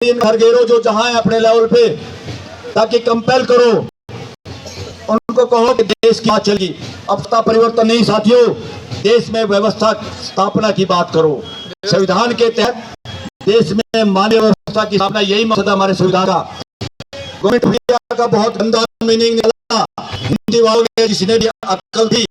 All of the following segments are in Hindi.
घरगेरो जो जहां है अपने लेवल पे, ताकि कंपेल करो, उनको कहो कि देश की बात चलेगी। अब परिवर्तन नहीं साथियों, देश में व्यवस्था स्थापना की बात करो। संविधान के तहत देश में मानवीय व्यवस्था की स्थापना, यही मकसद है हमारे संविधान का। गवर्नमेंट ऑफ इंडिया का बहुत गंदा मीनिंग निकला। हिंदी वालों ने जिसने भी अक्ल थी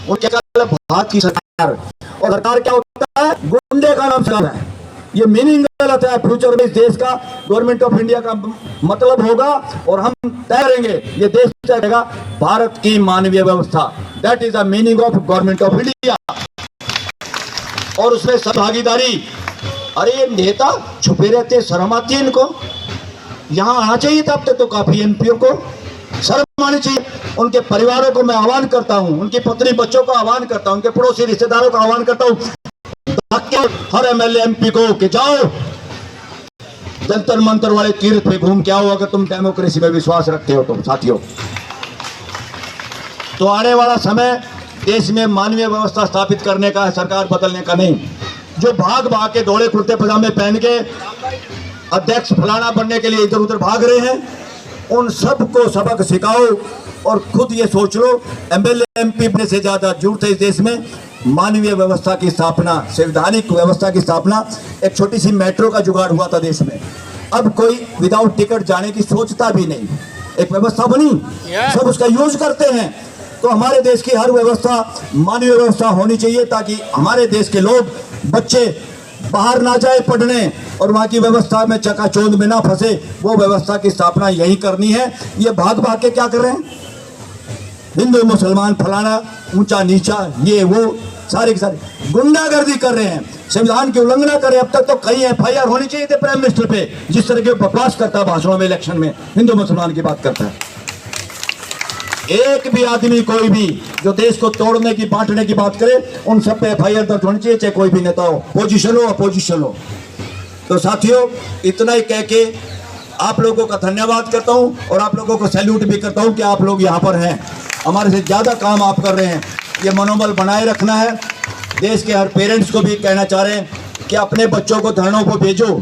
उनके भारत की सरकार, और सरकार क्या होता है? गुंडे का नाम सरकार है। ये मीनिंग गलत है। फ्यूचर में इस देश का गवर्नमेंट ऑफ इंडिया का मतलब होगा, और हम तय करेंगे, ये देश तय करेगा भारत की मानवीय व्यवस्था। That is the meaning of government of India. और उसमें सहभागीदारी। अरे ये नेता छुपे रहते, शर्म आती है इनको। यहाँ आना चाहिए था अब तक तो काफी एमपीओ को शर्म आनी चाहिए। उनके परिवारों को मैं आह्वान करता हूँ, उनकी पत्नी बच्चों को आह्वान करता हूँ, उनके पड़ोसी रिश्तेदारों का आह्वान करता हूँ, हर एमएलए एमपी को कि जाओ जंतर मंतर वाले तीर्थ पे घूम के आओ, अगर तुम डेमोक्रेसी में विश्वास रखते हो तो साथियों। तो आने वाला समय देश में मानवीय व्यवस्था स्थापित करने का है, सरकार बदलने का नहीं। जो भाग भाग के दौड़े कुर्ते पजामे पहन के अध्यक्ष फलाना बनने के लिए इधर उधर भाग रहे हैं, उन सबको सबक सिखाओ और खुद ये सोच लो, एमएलए एमपी बनने से ज्यादा जरूरत है इस देश में मानवीय व्यवस्था की स्थापना, संवैधानिक व्यवस्था की स्थापना। एक छोटी सी मेट्रो का जुगाड़ हुआ था देश में, अब कोई विदाउट टिकट जाने की सोचता भी नहीं। एक व्यवस्था बनी, सब उसका यूज करते हैं। तो हमारे देश की हर व्यवस्था मानवीय व्यवस्था होनी चाहिए, ताकि हमारे देश के लोग, बच्चे बाहर ना जाए पढ़ने और वहाँ की व्यवस्था में चकाचौंध में ना फंसे। वो व्यवस्था की स्थापना यही करनी है। ये भाग भाग के क्या कर रहे हैं? हिंदू मुसलमान फलाना ऊंचा नीचा, ये वो सारे के सारे गुंडागर्दी कर रहे हैं, संविधान की उल्लंघना कर रहे हैं। अब तक तो कई एफआईआर होनी चाहिए थे प्राइम मिनिस्टर पे, जिस तरह के बकवास करता है भाषणों में, इलेक्शन में हिंदू मुसलमान की बात करता है। एक भी आदमी, कोई भी जो देश को तोड़ने की बांटने की बात करे, उन सब पे एफआईआर दर्ज होनी चाहिए, चाहे कोई भी नेता हो, पोजीशन हो अपोजिशन हो। तो साथियों, इतना ही कह के आप लोगों का धन्यवाद करता हूं और आप लोगों को सैल्यूट भी करता हूं कि आप लोग यहाँ पर हैं, हमारे से ज्यादा काम आप कर रहे हैं। ये मनोबल बनाए रखना है। देश के हर पेरेंट्स को भी कहना चाह रहे हैं कि अपने बच्चों को धरनों को भेजो,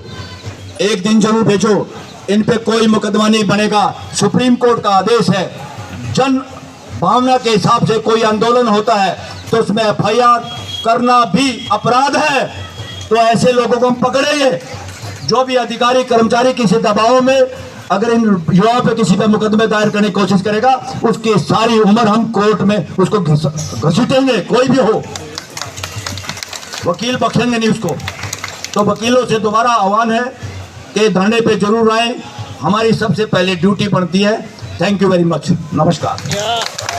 एक दिन जरूर भेजो। इन पे कोई मुकदमा नहीं बनेगा, सुप्रीम कोर्ट का आदेश है। जन भावना के हिसाब से कोई आंदोलन होता है तो उसमें एफआईआर करना भी अपराध है। तो ऐसे लोगों को हम पकड़ेंगे। जो भी अधिकारी कर्मचारी किसी दबाव में अगर इन युवाओं पे किसी पे मुकदमे दायर करने की कोशिश करेगा, उसकी सारी उम्र हम कोर्ट में उसको घसीटेंगे, कोई भी हो। वकील बख्शेंगे नहीं उसको। तो वकीलों से दोबारा आह्वान है कि धरने पे जरूर आए, हमारी सबसे पहले ड्यूटी बनती है। Thank you very much. नमस्कार।